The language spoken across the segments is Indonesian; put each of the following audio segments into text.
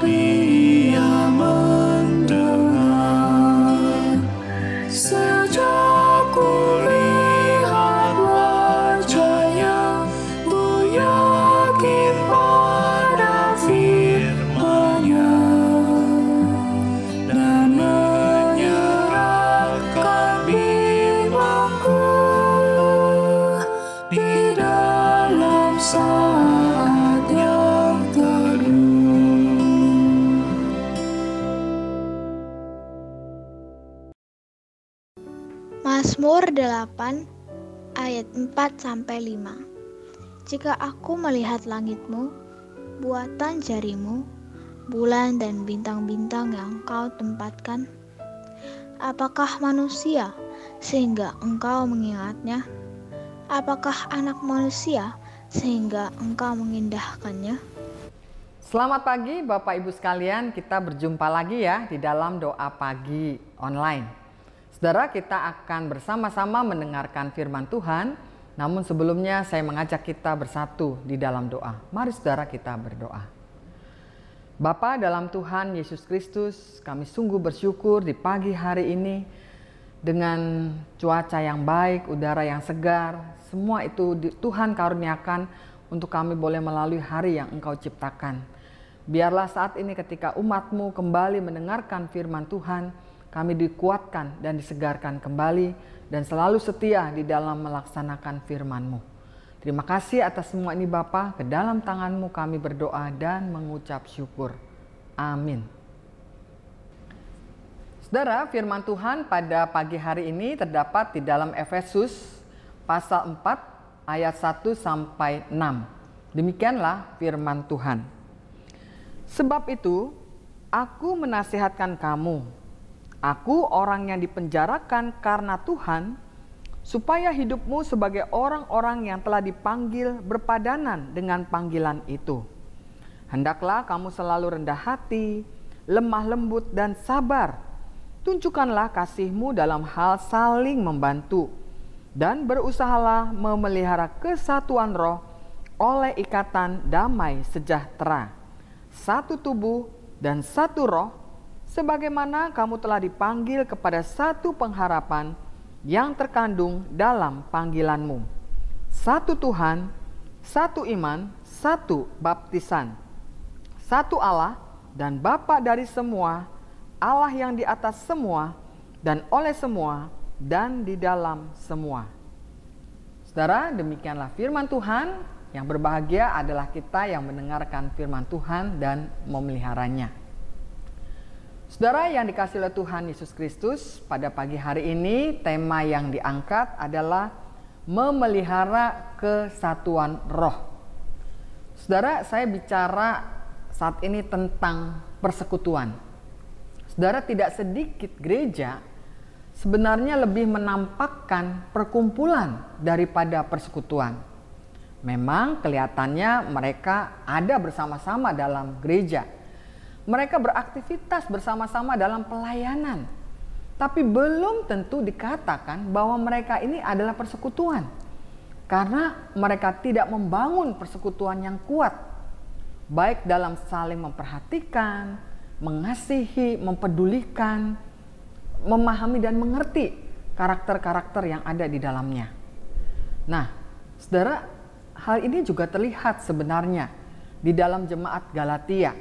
Dia mendengar sejak kulihat wajahnya, ku yakin pada firman-Nya dan menyerahkan bimbangku di dalam saat yang teduh. Mazmur 8 ayat 4-5. Jika aku melihat langitmu, buatan jarimu, bulan dan bintang-bintang yang kau tempatkan, apakah manusia sehingga engkau mengingatnya? Apakah anak manusia sehingga engkau mengindahkannya? Selamat pagi Bapak Ibu sekalian, kita berjumpa lagi ya di dalam doa pagi online. Saudara, kita akan bersama-sama mendengarkan firman Tuhan. Namun sebelumnya saya mengajak kita bersatu di dalam doa. Mari saudara kita berdoa. Bapa dalam Tuhan Yesus Kristus, kami sungguh bersyukur di pagi hari ini dengan cuaca yang baik, udara yang segar. Semua itu Tuhan karuniakan untuk kami boleh melalui hari yang Engkau ciptakan. Biarlah saat ini ketika umat-Mu kembali mendengarkan firman Tuhan, kami dikuatkan dan disegarkan kembali dan selalu setia di dalam melaksanakan firman-Mu. Terima kasih atas semua ini Bapa, ke dalam tangan-Mu kami berdoa dan mengucap syukur. Amin. Saudara, firman Tuhan pada pagi hari ini terdapat di dalam Efesus pasal 4 ayat 1-6. Demikianlah firman Tuhan. Sebab itu, aku menasihatkan kamu, aku orang yang dipenjarakan karena Tuhan, supaya hidupmu sebagai orang-orang yang telah dipanggil berpadanan dengan panggilan itu. Hendaklah kamu selalu rendah hati, lemah lembut dan sabar. Tunjukkanlah kasihmu dalam hal saling membantu, dan berusahalah memelihara kesatuan roh oleh ikatan damai sejahtera. Satu tubuh dan satu roh, sebagaimana kamu telah dipanggil kepada satu pengharapan yang terkandung dalam panggilanmu. Satu Tuhan, satu iman, satu baptisan. Satu Allah dan Bapa dari semua, Allah yang di atas semua dan oleh semua dan di dalam semua. Saudara, demikianlah firman Tuhan. Yang berbahagia adalah kita yang mendengarkan firman Tuhan dan memeliharanya. Saudara yang dikasihi oleh Tuhan Yesus Kristus, pada pagi hari ini tema yang diangkat adalah memelihara kesatuan roh. Saudara, saya bicara saat ini tentang persekutuan. Saudara, tidak sedikit gereja sebenarnya lebih menampakkan perkumpulan daripada persekutuan. Memang kelihatannya mereka ada bersama-sama dalam gereja. Mereka beraktivitas bersama-sama dalam pelayanan. Tapi belum tentu dikatakan bahwa mereka ini adalah persekutuan. Karena mereka tidak membangun persekutuan yang kuat. Baik dalam saling memperhatikan, mengasihi, mempedulikan, memahami dan mengerti karakter-karakter yang ada di dalamnya. Nah, saudara, hal ini juga terlihat sebenarnya di dalam jemaat Galatia.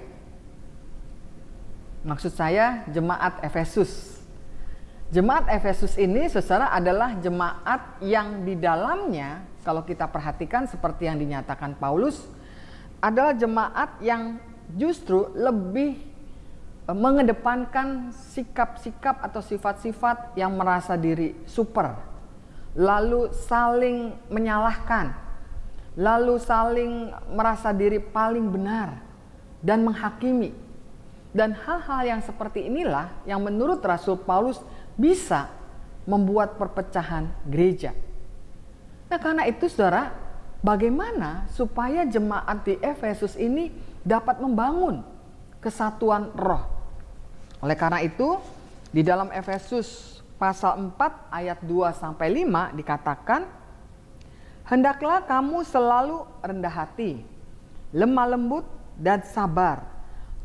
Maksud saya jemaat Efesus. Jemaat Efesus ini saudara adalah jemaat yang di dalamnya, kalau kita perhatikan seperti yang dinyatakan Paulus, adalah jemaat yang justru lebih mengedepankan sikap-sikap atau sifat-sifat yang merasa diri super, lalu saling menyalahkan, lalu saling merasa diri paling benar dan menghakimi. Dan hal-hal yang seperti inilah yang menurut Rasul Paulus bisa membuat perpecahan gereja. Nah, karena itu saudara, bagaimana supaya jemaat di Efesus ini dapat membangun kesatuan roh? Oleh karena itu, di dalam Efesus pasal 4 ayat 2-5 dikatakan, hendaklah kamu selalu rendah hati, lemah lembut dan sabar.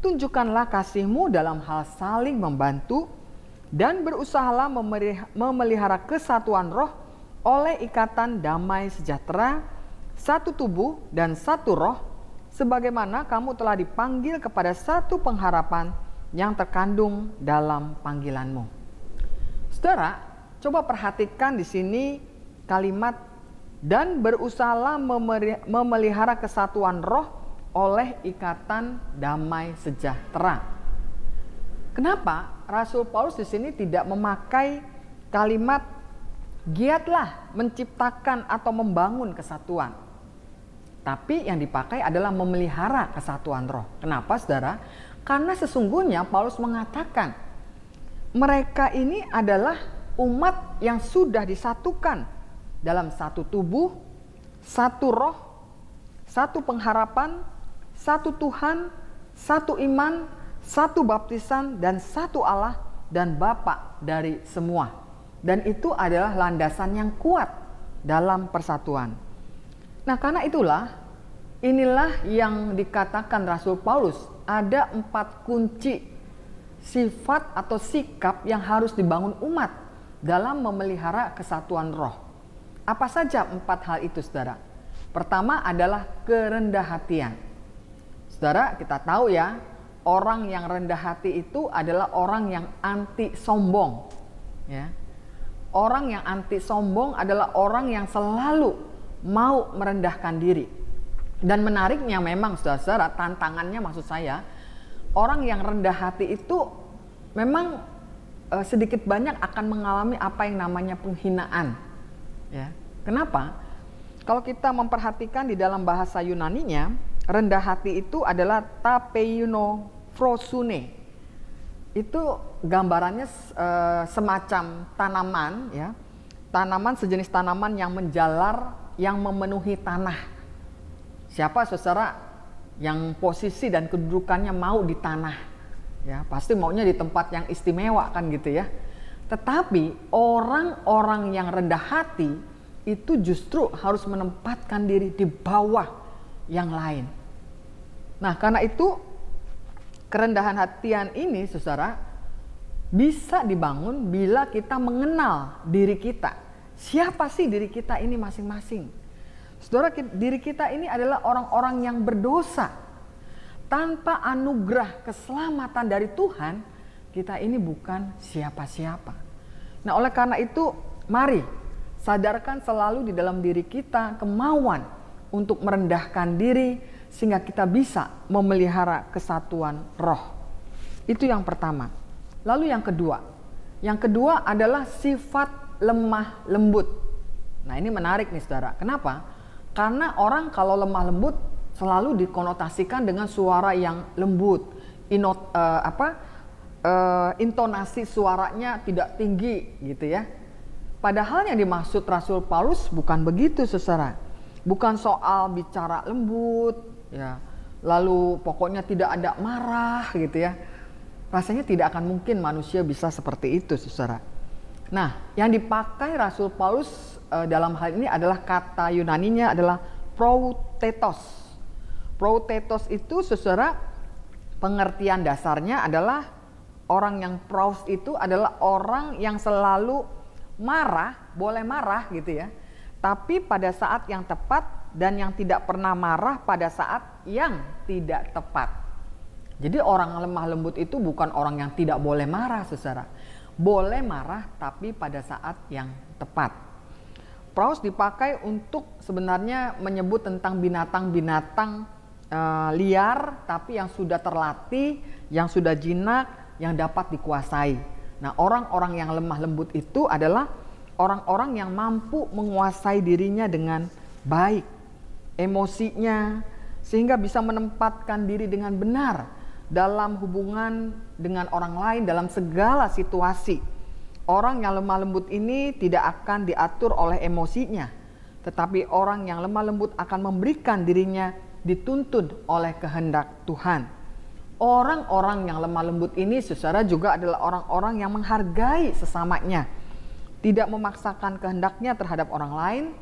tunjukkanlah kasih-Mu dalam hal saling membantu dan berusahalah memelihara kesatuan roh oleh ikatan damai sejahtera, satu tubuh dan satu roh, sebagaimana kamu telah dipanggil kepada satu pengharapan yang terkandung dalam panggilan-Mu. Saudara, coba perhatikan di sini kalimat dan berusahalah memelihara kesatuan roh oleh ikatan damai sejahtera. Kenapa Rasul Paulus di sini tidak memakai kalimat giatlah menciptakan atau membangun kesatuan? Tapi yang dipakai adalah memelihara kesatuan roh. Kenapa, saudara? Karena sesungguhnya Paulus mengatakan mereka ini adalah umat yang sudah disatukan dalam satu tubuh, satu roh, satu pengharapan, satu Tuhan, satu iman, satu baptisan, dan satu Allah dan Bapa dari semua. Dan itu adalah landasan yang kuat dalam persatuan. Nah, karena inilah yang dikatakan Rasul Paulus, ada 4 kunci sifat atau sikap yang harus dibangun umat dalam memelihara kesatuan roh. Apa saja 4 hal itu, saudara? Pertama adalah kerendah hatian. Saudara, kita tahu ya, orang yang rendah hati itu adalah orang yang anti sombong. Ya. Orang yang anti sombong adalah orang yang selalu mau merendahkan diri. Dan menariknya memang, saudara-saudara, tantangannya maksud saya, orang yang rendah hati itu memang sedikit banyak akan mengalami apa yang namanya penghinaan. Ya. Kenapa? Kalau kita memperhatikan di dalam bahasa Yunaninya, rendah hati itu adalah tapeiunophrosune. Itu gambarannya semacam tanaman, ya, tanaman sejenis tanaman yang menjalar, yang memenuhi tanah. Siapa, saudara, yang posisi dan kedudukannya mau di tanah? Ya, pasti maunya di tempat yang istimewa kan gitu ya. Tetapi orang-orang yang rendah hati itu justru harus menempatkan diri di bawah yang lain. Nah, karena itu kerendahan hatian ini, saudara, bisa dibangun bila kita mengenal diri kita. Siapa sih diri kita ini masing-masing? Saudara, diri kita ini adalah orang-orang yang berdosa. Tanpa anugerah keselamatan dari Tuhan, kita ini bukan siapa-siapa. Nah, oleh karena itu, mari sadarkan selalu di dalam diri kita kemauan untuk merendahkan diri sehingga kita bisa memelihara kesatuan roh. Itu yang pertama. Lalu yang kedua. Yang kedua adalah sifat lemah lembut. Nah, ini menarik nih, saudara. Kenapa? Karena orang kalau lemah lembut selalu dikonotasikan dengan suara yang lembut, intonasi suaranya tidak tinggi gitu ya. Padahal yang dimaksud Rasul Paulus bukan begitu, saudara. Bukan soal bicara lembut, ya, lalu pokoknya tidak ada marah gitu ya. Rasanya tidak akan mungkin manusia bisa seperti itu, saudara. Nah, yang dipakai Rasul Paulus dalam hal ini adalah kata Yunaninya adalah protetos. Protetos itu, saudara, pengertian dasarnya adalah orang yang praus itu adalah orang yang selalu marah, boleh marah gitu ya, tapi pada saat yang tepat, dan yang tidak pernah marah pada saat yang tidak tepat. Jadi orang lemah lembut itu bukan orang yang tidak boleh marah, saudara. Boleh marah tapi pada saat yang tepat. Praus dipakai untuk sebenarnya menyebut tentang binatang-binatang liar tapi yang sudah terlatih, yang sudah jinak, yang dapat dikuasai. Nah, orang-orang yang lemah lembut itu adalah orang-orang yang mampu menguasai dirinya dengan baik, emosinya, sehingga bisa menempatkan diri dengan benar dalam hubungan dengan orang lain dalam segala situasi. Orang yang lemah lembut ini tidak akan diatur oleh emosinya, tetapi orang yang lemah lembut akan memberikan dirinya dituntun oleh kehendak Tuhan. Orang-orang yang lemah lembut ini, saudara, juga adalah orang-orang yang menghargai sesamanya, tidak memaksakan kehendaknya terhadap orang lain,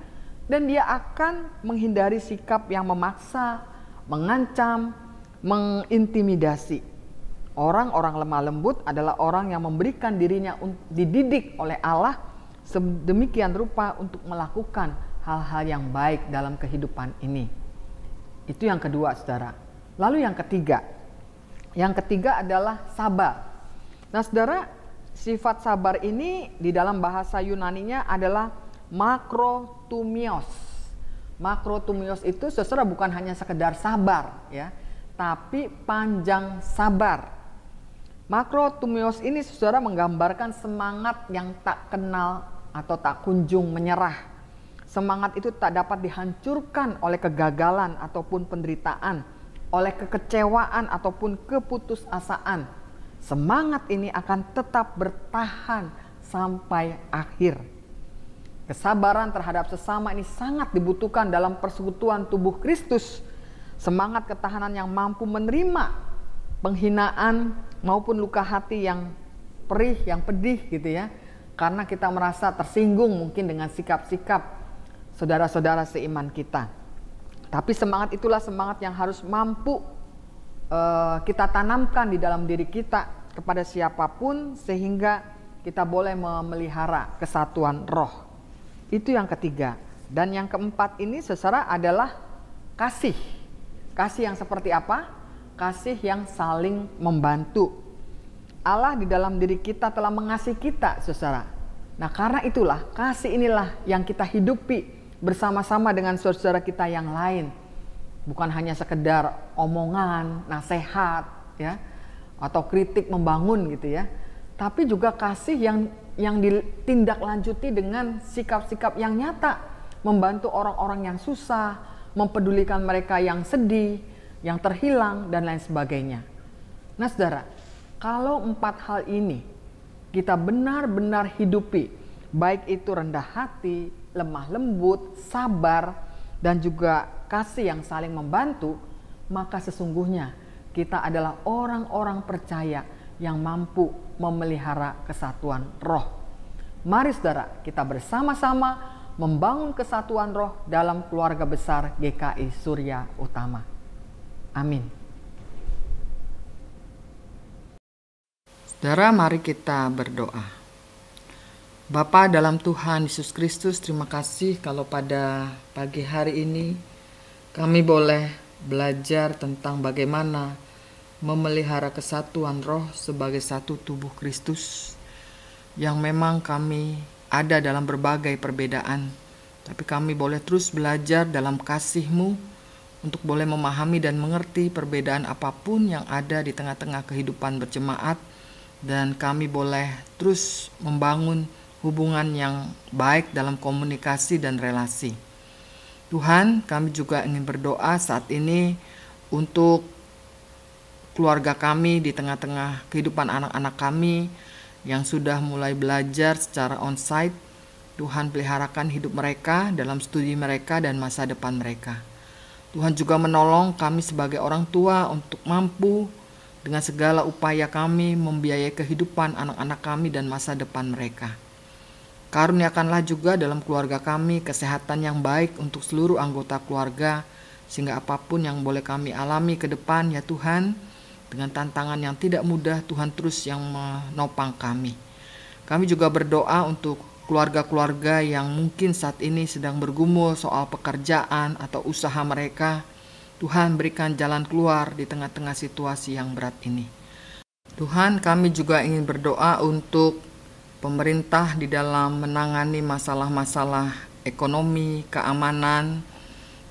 dan dia akan menghindari sikap yang memaksa, mengancam, mengintimidasi. Orang-orang lemah lembut adalah orang yang memberikan dirinya dididik oleh Allah sedemikian rupa untuk melakukan hal-hal yang baik dalam kehidupan ini. Itu yang kedua, saudara. Lalu yang ketiga adalah sabar. Nah, saudara, sifat sabar ini di dalam bahasa Yunaninya adalah makrotumios. Makrotumios itu saudara bukan hanya sekedar sabar ya, tapi panjang sabar. Makrotumios ini saudara menggambarkan semangat yang tak kenal atau tak kunjung menyerah. Semangat itu tak dapat dihancurkan oleh kegagalan ataupun penderitaan, oleh kekecewaan ataupun keputusasaan. Semangat ini akan tetap bertahan sampai akhir. Kesabaran terhadap sesama ini sangat dibutuhkan dalam persekutuan tubuh Kristus. Semangat ketahanan yang mampu menerima penghinaan maupun luka hati yang perih, yang pedih gitu ya. Karena kita merasa tersinggung mungkin dengan sikap-sikap saudara-saudara seiman kita. Tapi semangat itulah semangat yang harus mampu kita tanamkan di dalam diri kita kepada siapapun sehingga kita boleh memelihara kesatuan roh. Itu yang ketiga. Dan yang keempat ini saudara adalah kasih. Kasih yang seperti apa? Kasih yang saling membantu. Allah di dalam diri kita telah mengasihi kita, saudara. Nah, karena itulah kasih inilah yang kita hidupi bersama-sama dengan saudara kita yang lain. Bukan hanya sekedar omongan, nasihat, ya, atau kritik membangun gitu ya. Tapi juga kasih yang ditindaklanjuti dengan sikap-sikap yang nyata, membantu orang-orang yang susah, mempedulikan mereka yang sedih, yang terhilang dan lain sebagainya. Nah, saudara, kalau 4 hal ini kita benar-benar hidupi, baik itu rendah hati, lemah lembut, sabar, dan juga kasih yang saling membantu, maka sesungguhnya kita adalah orang-orang percaya yang mampu memelihara kesatuan roh. Mari saudara, kita bersama-sama membangun kesatuan roh dalam keluarga besar GKI Surya Utama. Amin. Saudara, mari kita berdoa. Bapa dalam Tuhan Yesus Kristus, terima kasih kalau pada pagi hari ini kami boleh belajar tentang bagaimana memelihara kesatuan roh sebagai satu tubuh Kristus, yang memang kami ada dalam berbagai perbedaan, tapi kami boleh terus belajar dalam kasih-Mu untuk boleh memahami dan mengerti perbedaan apapun yang ada di tengah-tengah kehidupan berjemaat, dan kami boleh terus membangun hubungan yang baik dalam komunikasi dan relasi. Tuhan, kami juga ingin berdoa saat ini untuk keluarga kami di tengah-tengah kehidupan anak-anak kami yang sudah mulai belajar secara onsite. Tuhan, peliharakan hidup mereka dalam studi mereka dan masa depan mereka. Tuhan juga menolong kami sebagai orang tua untuk mampu dengan segala upaya kami membiayai kehidupan anak-anak kami dan masa depan mereka. Karuniakanlah juga dalam keluarga kami kesehatan yang baik untuk seluruh anggota keluarga, sehingga apapun yang boleh kami alami ke depan ya Tuhan, dengan tantangan yang tidak mudah, Tuhan terus yang menopang kami. Kami juga berdoa untuk keluarga-keluarga yang mungkin saat ini sedang bergumul soal pekerjaan atau usaha mereka. Tuhan, berikan jalan keluar di tengah-tengah situasi yang berat ini. Tuhan, kami juga ingin berdoa untuk pemerintah di dalam menangani masalah-masalah ekonomi, keamanan,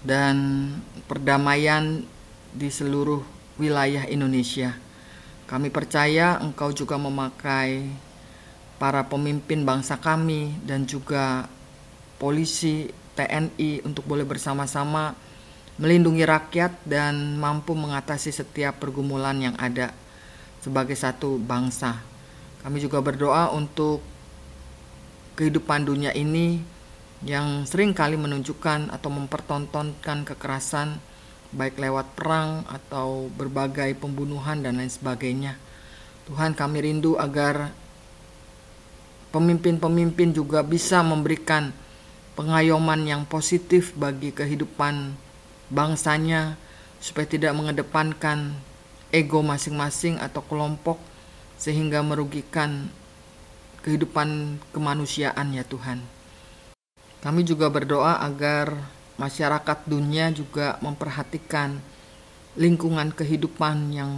dan perdamaian di seluruh wilayah Indonesia. Kami percaya Engkau juga memakai para pemimpin bangsa kami dan juga polisi, TNI untuk boleh bersama-sama melindungi rakyat dan mampu mengatasi setiap pergumulan yang ada sebagai satu bangsa. Kami juga berdoa untuk kehidupan dunia ini yang sering kali menunjukkan atau mempertontonkan kekerasan, baik lewat perang atau berbagai pembunuhan dan lain sebagainya. Tuhan, kami rindu agar pemimpin-pemimpin juga bisa memberikan pengayoman yang positif bagi kehidupan bangsanya, supaya tidak mengedepankan ego masing-masing atau kelompok sehingga merugikan kehidupan kemanusiaan ya Tuhan. Kami juga berdoa agar masyarakat dunia juga memperhatikan lingkungan kehidupan yang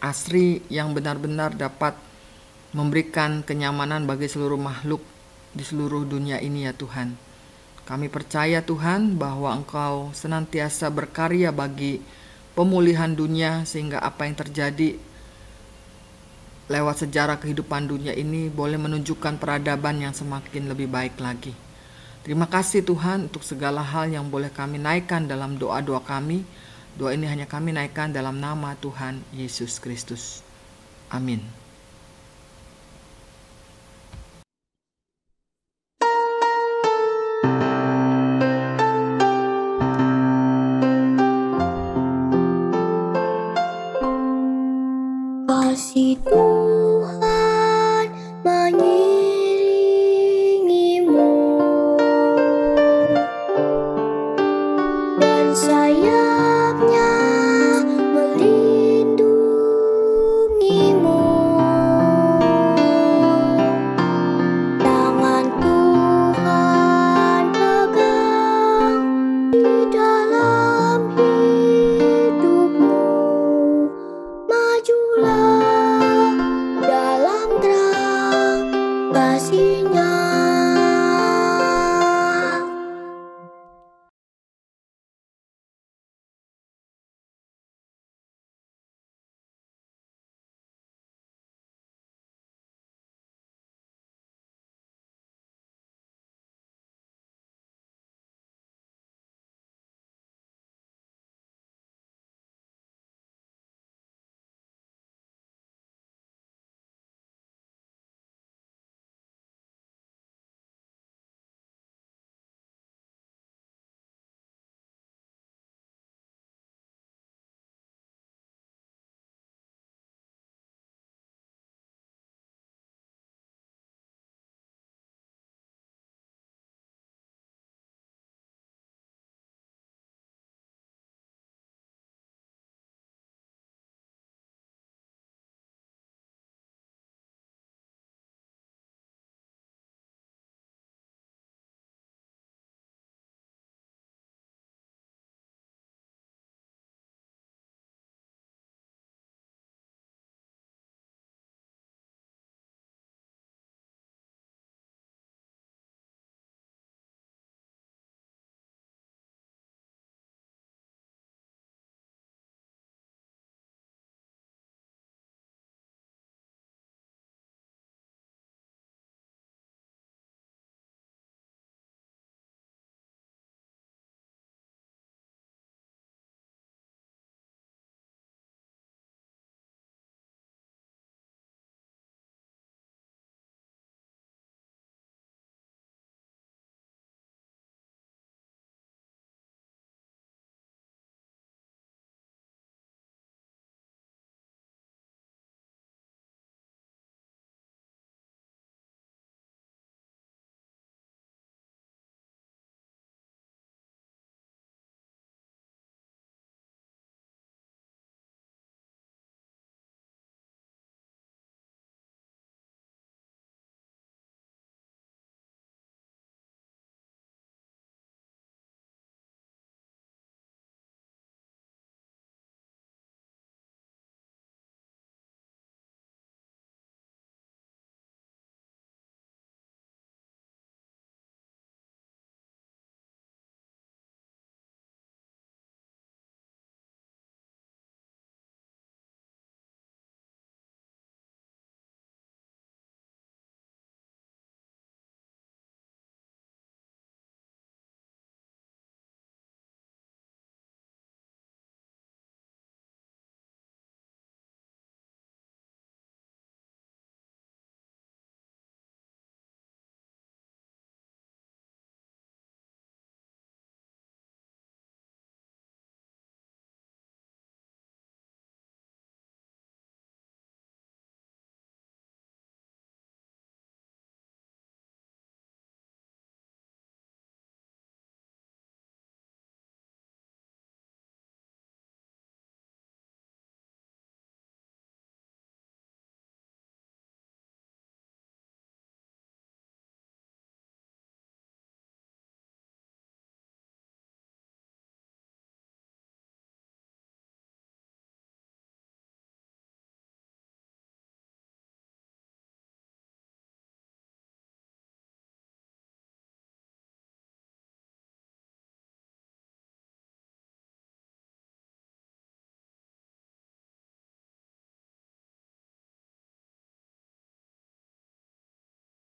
asri yang benar-benar dapat memberikan kenyamanan bagi seluruh makhluk di seluruh dunia ini ya Tuhan. Kami percaya Tuhan bahwa Engkau senantiasa berkarya bagi pemulihan dunia sehingga apa yang terjadi lewat sejarah kehidupan dunia ini boleh menunjukkan peradaban yang semakin lebih baik lagi. Terima kasih Tuhan untuk segala hal yang boleh kami naikkan dalam doa-doa kami. Doa ini hanya kami naikkan dalam nama Tuhan Yesus Kristus. Amin. Kasih Tuhan mengiringimu dan sayapnya melindungimu. Tangan Tuhan pegang di dalam hidupmu. Majulah dalam terang kasih-Nya.